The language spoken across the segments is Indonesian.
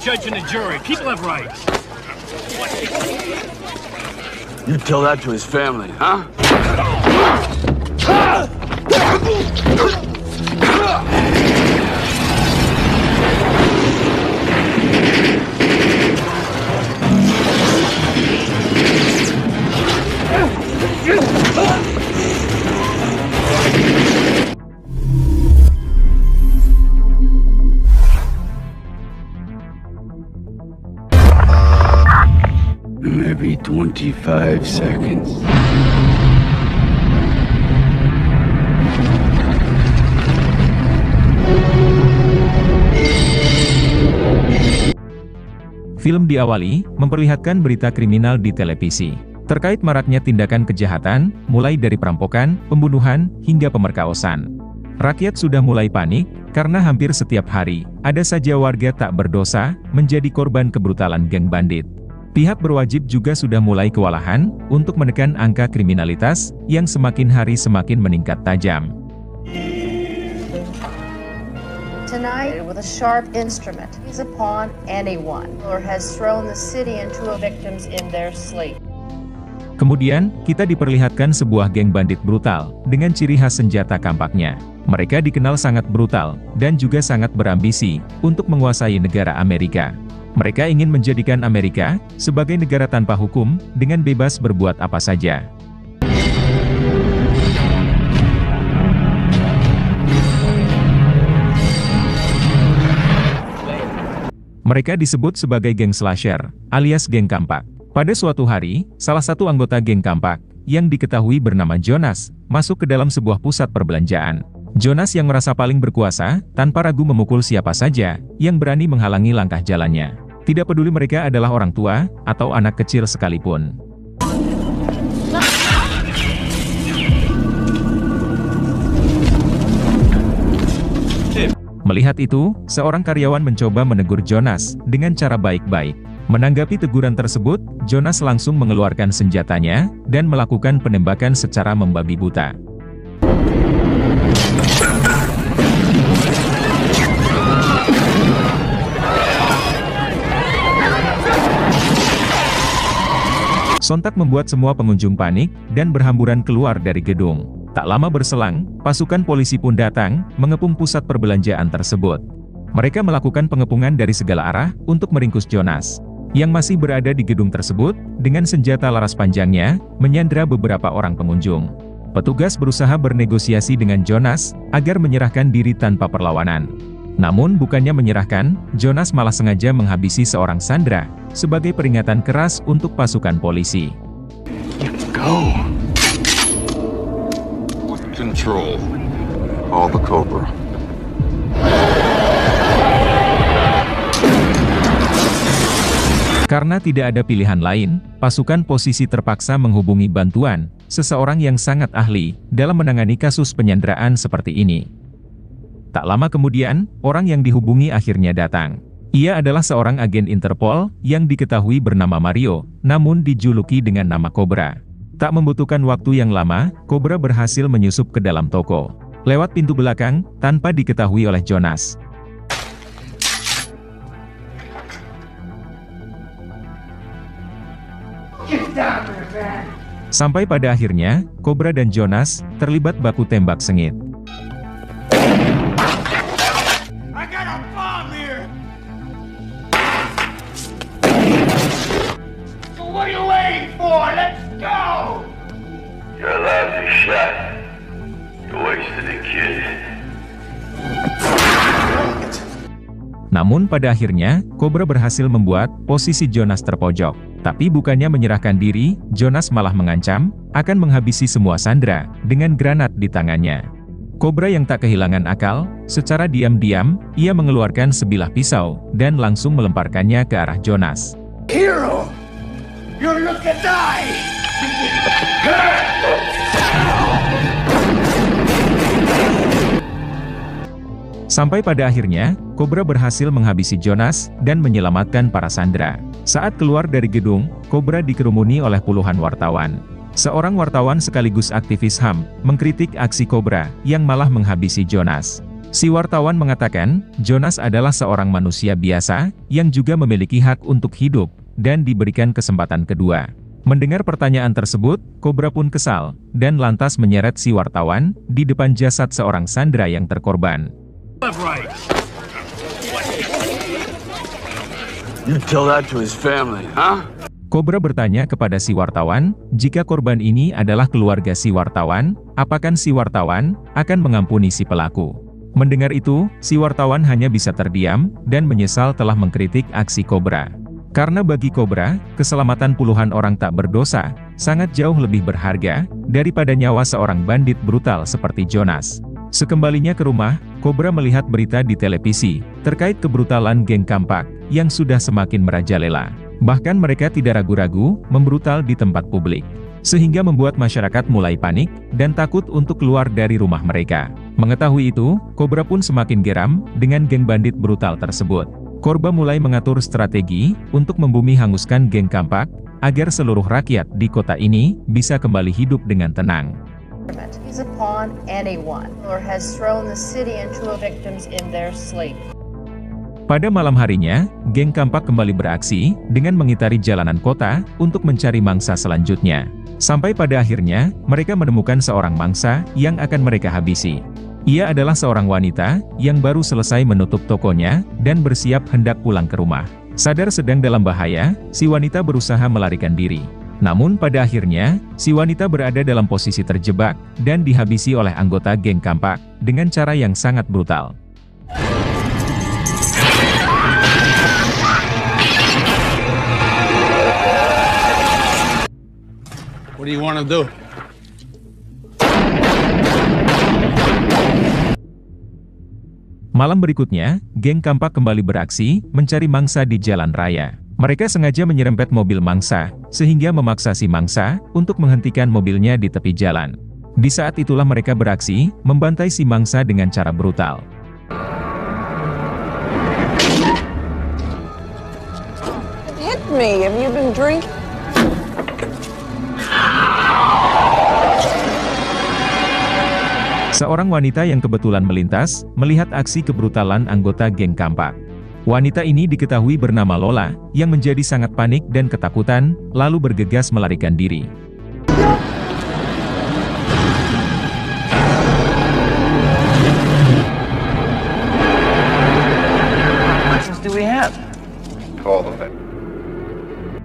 judge and a jury. People have rights. You tell that to his family, huh? Maybe 25 seconds. Film diawali memperlihatkan berita kriminal di televisi terkait maraknya tindakan kejahatan, mulai dari perampokan, pembunuhan, hingga pemerkosaan. Rakyat sudah mulai panik, karena hampir setiap hari, ada saja warga tak berdosa, menjadi korban kebrutalan geng bandit. Pihak berwajib juga sudah mulai kewalahan, untuk menekan angka kriminalitas, yang semakin hari semakin meningkat tajam. Tonight, with a sharp instrument, he's upon anyone, or has thrown the city into a victims in their sleep. Kemudian, kita diperlihatkan sebuah geng bandit brutal, dengan ciri khas senjata kampaknya. Mereka dikenal sangat brutal, dan juga sangat berambisi, untuk menguasai negara Amerika. Mereka ingin menjadikan Amerika, sebagai negara tanpa hukum, dengan bebas berbuat apa saja. Mereka disebut sebagai geng slasher, alias geng kampak. Pada suatu hari, salah satu anggota geng kampak, yang diketahui bernama Jonas, masuk ke dalam sebuah pusat perbelanjaan. Jonas yang merasa paling berkuasa, tanpa ragu memukul siapa saja, yang berani menghalangi langkah jalannya. Tidak peduli mereka adalah orang tua, atau anak kecil sekalipun. Melihat itu, seorang karyawan mencoba menegur Jonas, dengan cara baik-baik. Menanggapi teguran tersebut, Jonas langsung mengeluarkan senjatanya, dan melakukan penembakan secara membabi buta. Sontak membuat semua pengunjung panik, dan berhamburan keluar dari gedung. Tak lama berselang, pasukan polisi pun datang, mengepung pusat perbelanjaan tersebut. Mereka melakukan pengepungan dari segala arah, untuk meringkus Jonas, yang masih berada di gedung tersebut, dengan senjata laras panjangnya, menyandra beberapa orang pengunjung. Petugas berusaha bernegosiasi dengan Jonas, agar menyerahkan diri tanpa perlawanan. Namun bukannya menyerahkan, Jonas malah sengaja menghabisi seorang sandera, sebagai peringatan keras untuk pasukan polisi. Go. Control. All the Cobra. Karena tidak ada pilihan lain, pasukan posisi terpaksa menghubungi bantuan seseorang yang sangat ahli dalam menangani kasus penyanderaan seperti ini. Tak lama kemudian, orang yang dihubungi akhirnya datang. Ia adalah seorang agen Interpol yang diketahui bernama Mario, namun dijuluki dengan nama Cobra. Tak membutuhkan waktu yang lama, Cobra berhasil menyusup ke dalam toko, lewat pintu belakang, tanpa diketahui oleh Jonas. Sampai pada akhirnya, Cobra dan Jonas terlibat baku tembak sengit. Namun pada akhirnya, Cobra berhasil membuat posisi Jonas terpojok. Tapi bukannya menyerahkan diri, Jonas malah mengancam, akan menghabisi semua sandera, dengan granat di tangannya. Cobra yang tak kehilangan akal, secara diam-diam, ia mengeluarkan sebilah pisau, dan langsung melemparkannya ke arah Jonas. Hero! You're looking to die! Sampai pada akhirnya, Cobra berhasil menghabisi Jonas, dan menyelamatkan para sandera. Saat keluar dari gedung, Cobra dikerumuni oleh puluhan wartawan. Seorang wartawan sekaligus aktivis HAM, mengkritik aksi Cobra, yang malah menghabisi Jonas. Si wartawan mengatakan, Jonas adalah seorang manusia biasa, yang juga memiliki hak untuk hidup, dan diberikan kesempatan kedua. Mendengar pertanyaan tersebut, Cobra pun kesal, dan lantas menyeret si wartawan, di depan jasad seorang sandera yang terkorban. You tell that to his family, huh? Cobra bertanya kepada si wartawan, jika korban ini adalah keluarga si wartawan, apakah si wartawan akan mengampuni si pelaku? Mendengar itu, si wartawan hanya bisa terdiam, dan menyesal telah mengkritik aksi Cobra. Karena bagi Cobra, keselamatan puluhan orang tak berdosa, sangat jauh lebih berharga, daripada nyawa seorang bandit brutal seperti Jonas. Sekembalinya ke rumah, Cobra melihat berita di televisi, terkait kebrutalan geng Kampak, yang sudah semakin merajalela. Bahkan mereka tidak ragu-ragu, membrutal di tempat publik. Sehingga membuat masyarakat mulai panik, dan takut untuk keluar dari rumah mereka. Mengetahui itu, Cobra pun semakin geram, dengan geng bandit brutal tersebut. Cobra mulai mengatur strategi, untuk membumi hanguskan geng Kampak, agar seluruh rakyat di kota ini, bisa kembali hidup dengan tenang. He's upon anyone or has thrown the city into a victims in their sleep. Pada malam harinya, geng Kampak kembali beraksi, dengan mengitari jalanan kota, untuk mencari mangsa selanjutnya. Sampai pada akhirnya, mereka menemukan seorang mangsa, yang akan mereka habisi. Ia adalah seorang wanita, yang baru selesai menutup tokonya, dan bersiap hendak pulang ke rumah. Sadar sedang dalam bahaya, si wanita berusaha melarikan diri. Namun pada akhirnya, si wanita berada dalam posisi terjebak, dan dihabisi oleh anggota geng Kampak, dengan cara yang sangat brutal. What do you want to do? Malam berikutnya, geng Kampak kembali beraksi, mencari mangsa di jalan raya. Mereka sengaja menyerempet mobil mangsa, sehingga memaksa si mangsa, untuk menghentikan mobilnya di tepi jalan. Di saat itulah mereka beraksi, membantai si mangsa dengan cara brutal. Hit me, have you been drinking? Seorang wanita yang kebetulan melintas, melihat aksi kebrutalan anggota geng Kampak. Wanita ini diketahui bernama Lola, yang menjadi sangat panik dan ketakutan, lalu bergegas melarikan diri.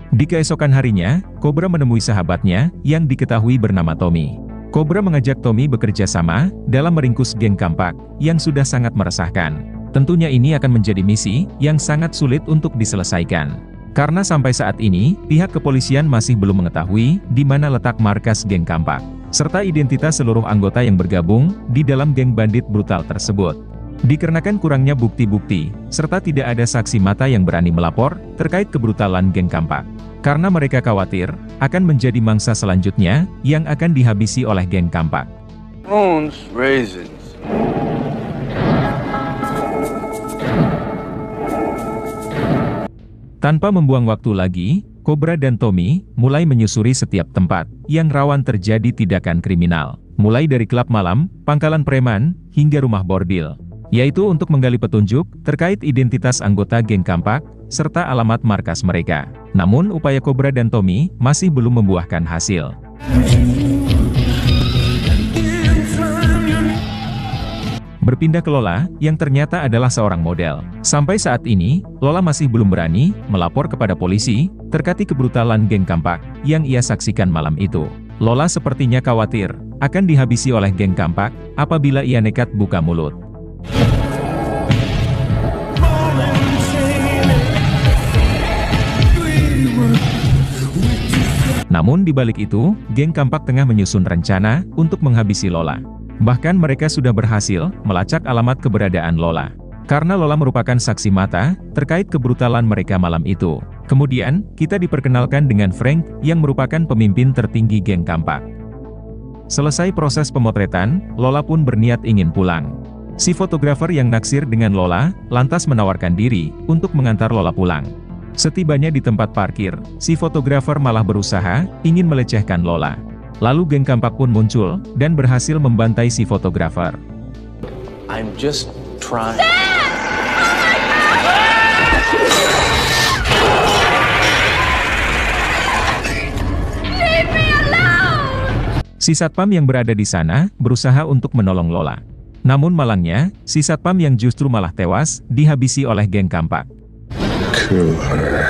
Di keesokan harinya, Cobra menemui sahabatnya, yang diketahui bernama Tommy. Cobra mengajak Tommy bekerja sama, dalam meringkus geng Kampak, yang sudah sangat meresahkan. Tentunya ini akan menjadi misi, yang sangat sulit untuk diselesaikan. Karena sampai saat ini, pihak kepolisian masih belum mengetahui, di mana letak markas geng Kampak, serta identitas seluruh anggota yang bergabung, di dalam geng bandit brutal tersebut. Dikarenakan kurangnya bukti-bukti, serta tidak ada saksi mata yang berani melapor, terkait kebrutalan geng Kampak. Karena mereka khawatir, akan menjadi mangsa selanjutnya, yang akan dihabisi oleh geng Kampak. Raisins. Tanpa membuang waktu lagi, Cobra dan Tommy, mulai menyusuri setiap tempat, yang rawan terjadi tindakan kriminal. Mulai dari klub malam, pangkalan preman, hingga rumah bordil. Yaitu untuk menggali petunjuk, terkait identitas anggota geng Kampak, serta alamat markas mereka. Namun upaya Cobra dan Tommy, masih belum membuahkan hasil. Berpindah ke Lola, yang ternyata adalah seorang model. Sampai saat ini, Lola masih belum berani, melapor kepada polisi, terkait kebrutalan geng Kampak, yang ia saksikan malam itu. Lola sepertinya khawatir, akan dihabisi oleh geng Kampak, apabila ia nekat buka mulut. Namun di balik itu, geng Kampak tengah menyusun rencana, untuk menghabisi Lola. Bahkan mereka sudah berhasil, melacak alamat keberadaan Lola. Karena Lola merupakan saksi mata, terkait kebrutalan mereka malam itu. Kemudian, kita diperkenalkan dengan Frank, yang merupakan pemimpin tertinggi geng Kampak. Selesai proses pemotretan, Lola pun berniat ingin pulang. Si fotografer yang naksir dengan Lola, lantas menawarkan diri, untuk mengantar Lola pulang. Setibanya di tempat parkir, si fotografer malah berusaha, ingin melecehkan Lola. Lalu geng Kampak pun muncul, dan berhasil membantai si fotografer. I'm just trying. Leave me alone! Si satpam yang berada di sana berusaha untuk menolong Lola. Namun malangnya, si satpam yang justru malah tewas dihabisi oleh geng kampak. Kill her.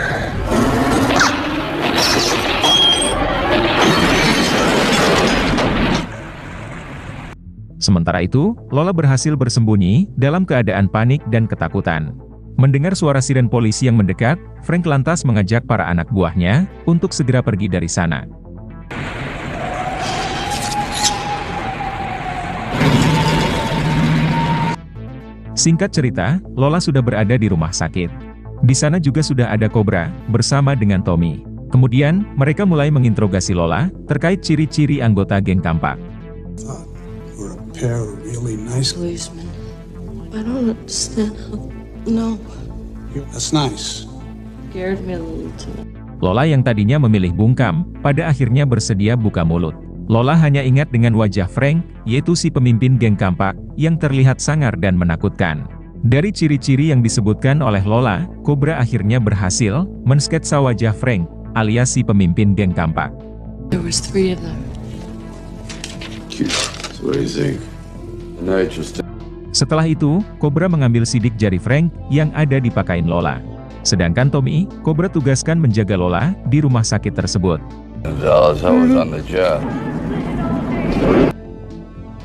Sementara itu, Lola berhasil bersembunyi dalam keadaan panik dan ketakutan. Mendengar suara siren polisi yang mendekat, Frank lantas mengajak para anak buahnya untuk segera pergi dari sana. Singkat cerita, Lola sudah berada di rumah sakit. Di sana juga sudah ada Cobra bersama dengan Tommy. Kemudian, mereka mulai menginterogasi Lola terkait ciri-ciri anggota geng kampak. We're a pair of really nice. Policeman. I don't understand. No. That's nice. Scared me a little too. Lola yang tadinya memilih bungkam, pada akhirnya bersedia buka mulut. Lola hanya ingat dengan wajah Frank, yaitu si pemimpin geng kampak, yang terlihat sangar dan menakutkan. Dari ciri-ciri yang disebutkan oleh Lola, Cobra akhirnya berhasil mensketsa wajah Frank, alias si pemimpin geng kampak. There was 3 of them. What do you think? Setelah itu, Cobra mengambil sidik jari Frank yang ada di pakaian Lola. Sedangkan Tommy, Cobra tugaskan menjaga Lola di rumah sakit tersebut.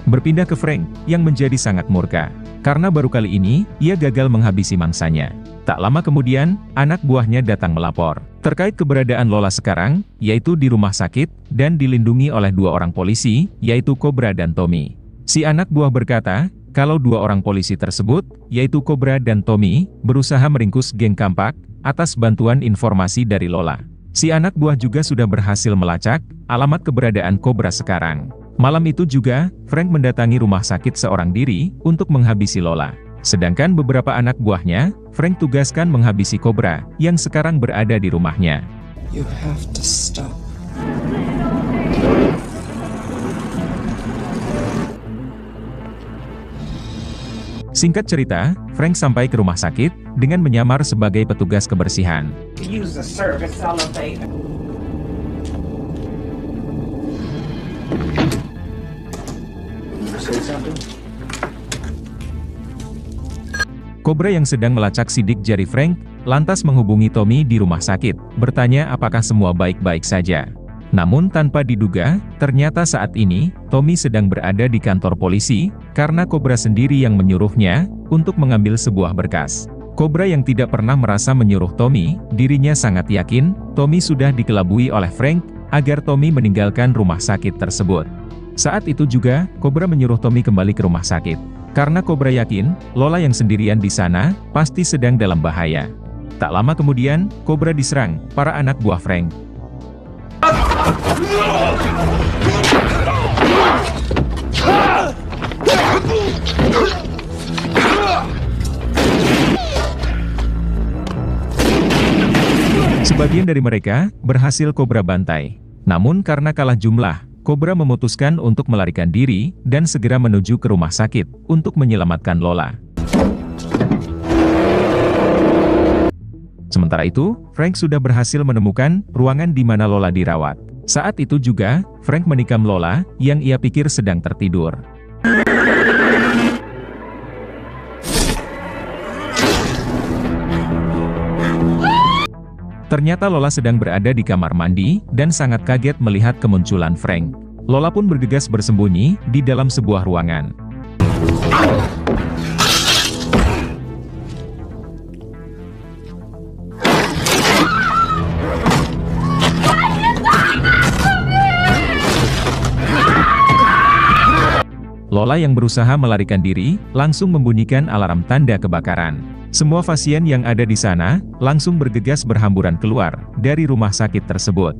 Berpindah ke Frank, yang menjadi sangat murka. Karena baru kali ini, ia gagal menghabisi mangsanya. Tak lama kemudian, anak buahnya datang melapor terkait keberadaan Lola sekarang, yaitu di rumah sakit, dan dilindungi oleh 2 orang polisi, yaitu Cobra dan Tommy. Si anak buah berkata, kalau 2 orang polisi tersebut, yaitu Cobra dan Tommy, berusaha meringkus geng kampak, atas bantuan informasi dari Lola. Si anak buah juga sudah berhasil melacak alamat keberadaan Cobra sekarang. Malam itu juga, Frank mendatangi rumah sakit seorang diri untuk menghabisi Lola. Sedangkan beberapa anak buahnya, Frank tugaskan menghabisi Cobra yang sekarang berada di rumahnya. You have to stop. Singkat cerita, Frank sampai ke rumah sakit dengan menyamar sebagai petugas kebersihan. Use the service elevator. Say something? Cobra yang sedang melacak sidik jari Frank, lantas menghubungi Tommy di rumah sakit, bertanya apakah semua baik-baik saja. Namun tanpa diduga, ternyata saat ini, Tommy sedang berada di kantor polisi, karena Cobra sendiri yang menyuruhnya, untuk mengambil sebuah berkas. Cobra yang tidak pernah merasa menyuruh Tommy, dirinya sangat yakin, Tommy sudah dikelabui oleh Frank, agar Tommy meninggalkan rumah sakit tersebut. Saat itu juga, Cobra menyuruh Tommy kembali ke rumah sakit. Karena Cobra yakin, Lola yang sendirian di sana, pasti sedang dalam bahaya. Tak lama kemudian, Cobra diserang para anak buah Frank. Sebagian dari mereka berhasil Cobra bantai. Namun karena kalah jumlah, Cobra memutuskan untuk melarikan diri dan segera menuju ke rumah sakit untuk menyelamatkan Lola. Sementara itu, Frank sudah berhasil menemukan ruangan di mana Lola dirawat. Saat itu juga, Frank menikam Lola yang ia pikir sedang tertidur. Ternyata Lola sedang berada di kamar mandi, dan sangat kaget melihat kemunculan Frank. Lola pun bergegas bersembunyi di dalam sebuah ruangan. Lola yang berusaha melarikan diri, langsung membunyikan alarm tanda kebakaran. Semua pasien yang ada di sana, langsung bergegas berhamburan keluar dari rumah sakit tersebut.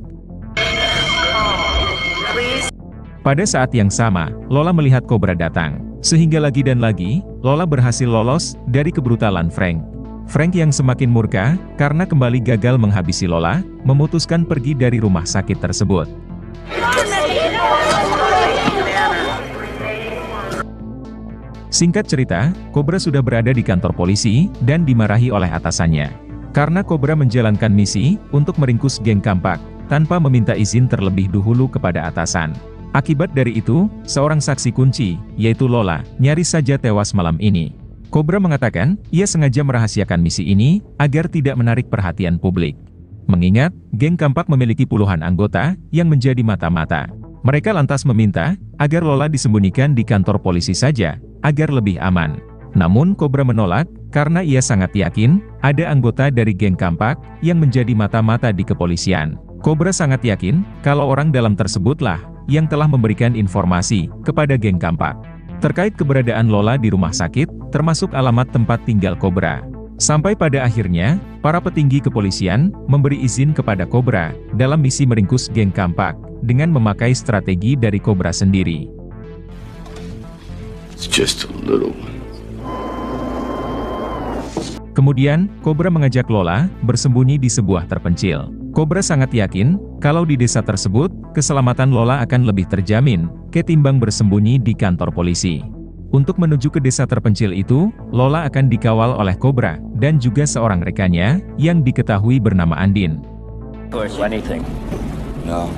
Pada saat yang sama, Lola melihat Cobra datang. Sehingga lagi dan lagi, Lola berhasil lolos dari kebrutalan Frank. Frank yang semakin murka, karena kembali gagal menghabisi Lola, memutuskan pergi dari rumah sakit tersebut. Singkat cerita, Cobra sudah berada di kantor polisi dan dimarahi oleh atasannya. Karena Cobra menjalankan misi untuk meringkus geng Kampak, tanpa meminta izin terlebih dahulu kepada atasan. Akibat dari itu, seorang saksi kunci, yaitu Lola, nyaris saja tewas malam ini. Cobra mengatakan, ia sengaja merahasiakan misi ini, agar tidak menarik perhatian publik. Mengingat, geng Kampak memiliki puluhan anggota, yang menjadi mata-mata. Mereka lantas meminta, agar Lola disembunyikan di kantor polisi saja, agar lebih aman. Namun Cobra menolak, karena ia sangat yakin, ada anggota dari geng Kampak, yang menjadi mata-mata di kepolisian. Cobra sangat yakin, kalau orang dalam tersebutlah, yang telah memberikan informasi, kepada geng Kampak. Terkait keberadaan Lola di rumah sakit, termasuk alamat tempat tinggal Cobra. Sampai pada akhirnya, para petinggi kepolisian, memberi izin kepada Cobra, dalam misi meringkus geng Kampak, dengan memakai strategi dari Cobra sendiri. It's just a little one. Kemudian, Cobra mengajak Lola, bersembunyi di sebuah terpencil. Cobra sangat yakin, kalau di desa tersebut, keselamatan Lola akan lebih terjamin, ketimbang bersembunyi di kantor polisi. Untuk menuju ke desa terpencil itu, Lola akan dikawal oleh Cobra, dan juga seorang rekannya, yang diketahui bernama Andin. Anything? No.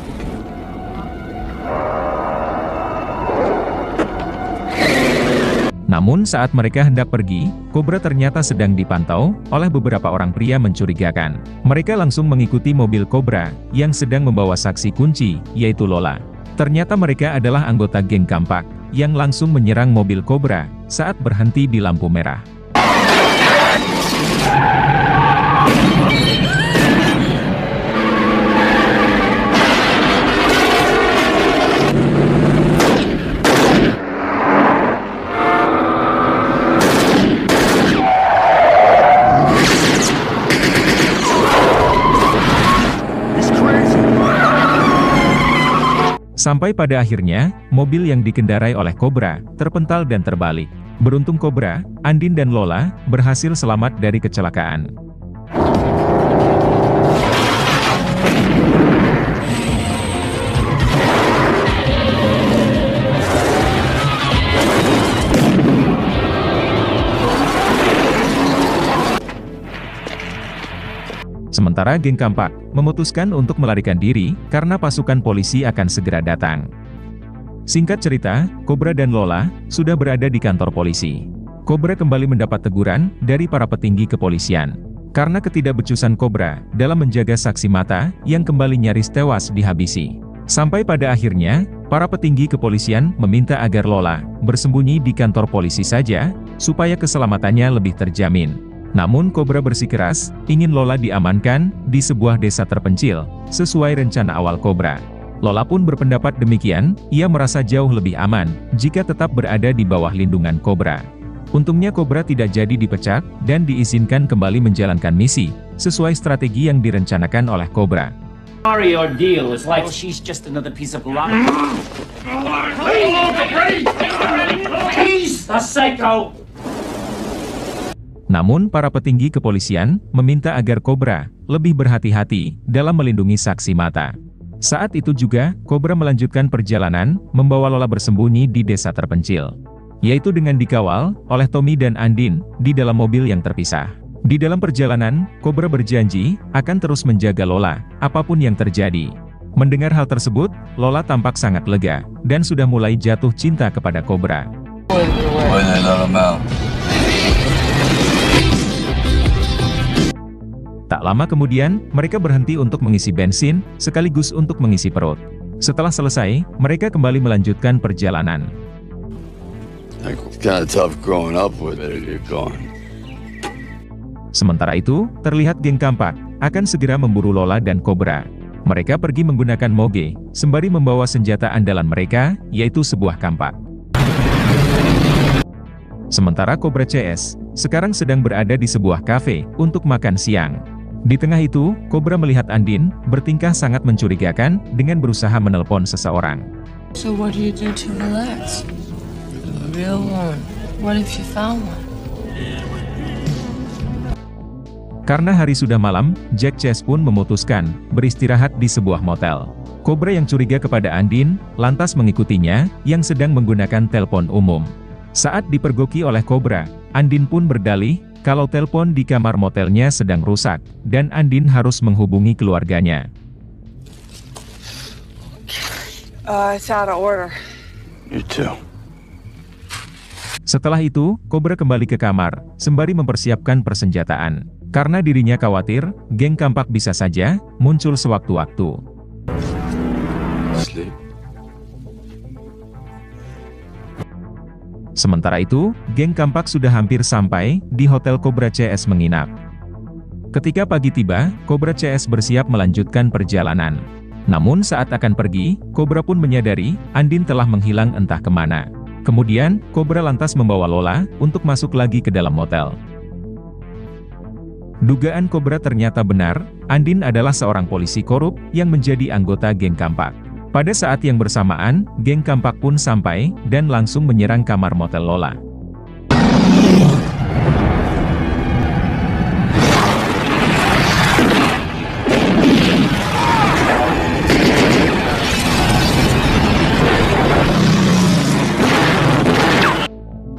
Namun saat mereka hendak pergi, Cobra ternyata sedang dipantau oleh beberapa orang pria mencurigakan. Mereka langsung mengikuti mobil Cobra, yang sedang membawa saksi kunci, yaitu Lola. Ternyata mereka adalah anggota geng Kampak, yang langsung menyerang mobil Cobra, saat berhenti di lampu merah. Sampai pada akhirnya, mobil yang dikendarai oleh Cobra, terpental dan terbalik. Beruntung Cobra, Andin dan Lola, berhasil selamat dari kecelakaan. Sementara geng Kampak memutuskan untuk melarikan diri karena pasukan polisi akan segera datang. Singkat cerita, Cobra dan Lola sudah berada di kantor polisi. Cobra kembali mendapat teguran dari para petinggi kepolisian karena ketidakbecusan Cobra dalam menjaga saksi mata yang kembali nyaris tewas dihabisi. Sampai pada akhirnya, para petinggi kepolisian meminta agar Lola bersembunyi di kantor polisi saja supaya keselamatannya lebih terjamin. Namun Cobra bersikeras, ingin Lola diamankan, di sebuah desa terpencil, sesuai rencana awal Cobra. Lola pun berpendapat demikian, ia merasa jauh lebih aman, jika tetap berada di bawah lindungan Cobra. Untungnya Cobra tidak jadi dipecat, dan diizinkan kembali menjalankan misi, sesuai strategi yang direncanakan oleh Cobra. Sorry, our deal is like she's just another piece of luck. He's the psycho! Namun para petinggi kepolisian meminta agar Cobra lebih berhati-hati dalam melindungi saksi mata. Saat itu juga, Cobra melanjutkan perjalanan, membawa Lola bersembunyi di desa terpencil. Yaitu dengan dikawal oleh Tommy dan Andin di dalam mobil yang terpisah. Di dalam perjalanan, Cobra berjanji akan terus menjaga Lola, apapun yang terjadi. Mendengar hal tersebut, Lola tampak sangat lega, dan sudah mulai jatuh cinta kepada Cobra. Tak lama kemudian, mereka berhenti untuk mengisi bensin, sekaligus untuk mengisi perut. Setelah selesai, mereka kembali melanjutkan perjalanan. Sementara itu, terlihat geng Kampak akan segera memburu Lola dan Cobra. Mereka pergi menggunakan moge, sembari membawa senjata andalan mereka, yaitu sebuah kampak. Sementara Cobra CS sekarang sedang berada di sebuah kafe untuk makan siang. Di tengah itu, Cobra melihat Andin bertingkah sangat mencurigakan dengan berusaha menelpon seseorang. So what do you do to relax? A real one. What if you found one? Karena hari sudah malam, Jack Chase pun memutuskan beristirahat di sebuah motel. Cobra yang curiga kepada Andin lantas mengikutinya yang sedang menggunakan telepon umum. Saat dipergoki oleh Cobra, Andin pun berdalih kalau telepon di kamar motelnya sedang rusak, dan Andin harus menghubungi keluarganya. It's out of order. You too. Setelah itu, Cobra kembali ke kamar, sembari mempersiapkan persenjataan. Karena dirinya khawatir, geng Kampak bisa saja muncul sewaktu-waktu. Sleep. Sementara itu, geng Kampak sudah hampir sampai di Hotel Cobra CS menginap. Ketika pagi tiba, Cobra CS bersiap melanjutkan perjalanan. Namun saat akan pergi, Cobra pun menyadari Andin telah menghilang entah kemana. Kemudian, Cobra lantas membawa Lola untuk masuk lagi ke dalam motel. Dugaan Cobra ternyata benar, Andin adalah seorang polisi korup yang menjadi anggota geng Kampak. Pada saat yang bersamaan, geng Kampak pun sampai dan langsung menyerang kamar motel Lola.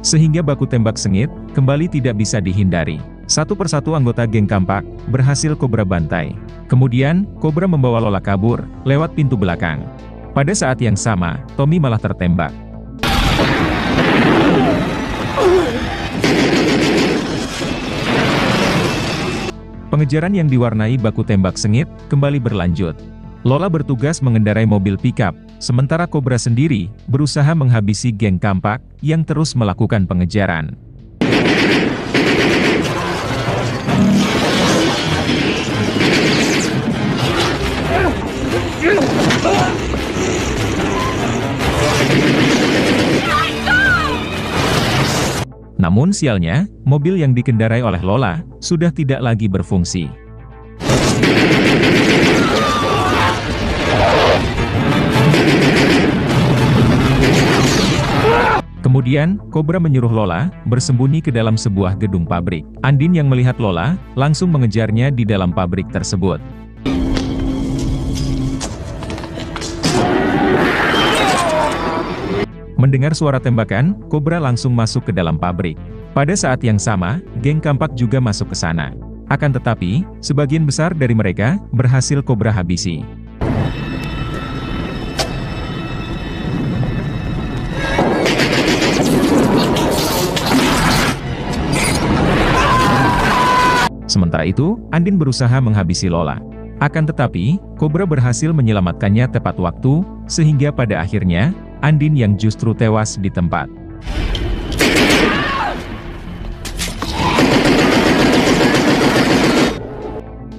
Sehingga baku tembak sengit kembali tidak bisa dihindari. Satu persatu anggota geng Kampak berhasil Cobra bantai. Kemudian, Cobra membawa Lola kabur lewat pintu belakang. Pada saat yang sama, Tommy malah tertembak. Pengejaran yang diwarnai baku tembak sengit kembali berlanjut. Lola bertugas mengendarai mobil pickup, sementara Cobra sendiri berusaha menghabisi geng Kampak yang terus melakukan pengejaran. Namun sialnya, mobil yang dikendarai oleh Lola sudah tidak lagi berfungsi. Kemudian, Cobra menyuruh Lola bersembunyi ke dalam sebuah gedung pabrik. Andin yang melihat Lola langsung mengejarnya di dalam pabrik tersebut. Mendengar suara tembakan, Cobra langsung masuk ke dalam pabrik. Pada saat yang sama, geng Kampak juga masuk ke sana. Akan tetapi, sebagian besar dari mereka berhasil Cobra habisi. Sementara itu, Andin berusaha menghabisi Lola. Akan tetapi, Cobra berhasil menyelamatkannya tepat waktu, sehingga pada akhirnya, Andin yang justru tewas di tempat.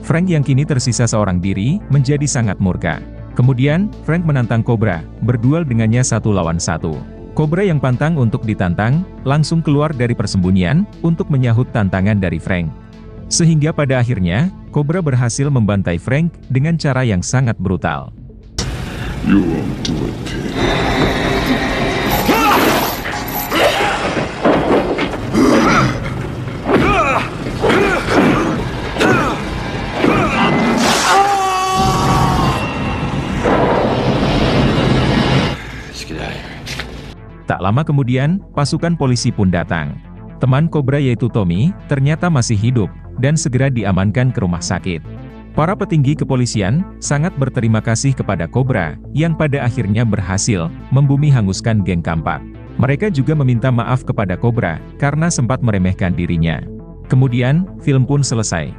Frank yang kini tersisa seorang diri, menjadi sangat murka. Kemudian, Frank menantang Cobra, berduel dengannya 1 lawan 1. Cobra yang pantang untuk ditantang, langsung keluar dari persembunyian, untuk menyahut tantangan dari Frank. Sehingga pada akhirnya, Cobra berhasil membantai Frank, dengan cara yang sangat brutal. You won't do it, pig. Tak lama kemudian, pasukan polisi pun datang. Teman Cobra yaitu Tommy, ternyata masih hidup, dan segera diamankan ke rumah sakit. Para petinggi kepolisian sangat berterima kasih kepada Cobra, yang pada akhirnya berhasil membumi hanguskan geng Kampak. Mereka juga meminta maaf kepada Cobra, karena sempat meremehkan dirinya. Kemudian, film pun selesai.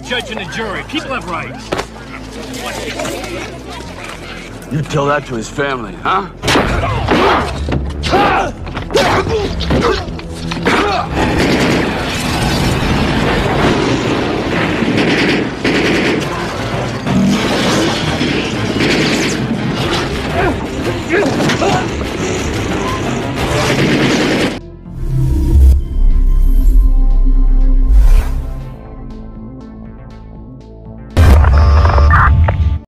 Judge and a jury, people have rights. You tell that to his family, huh?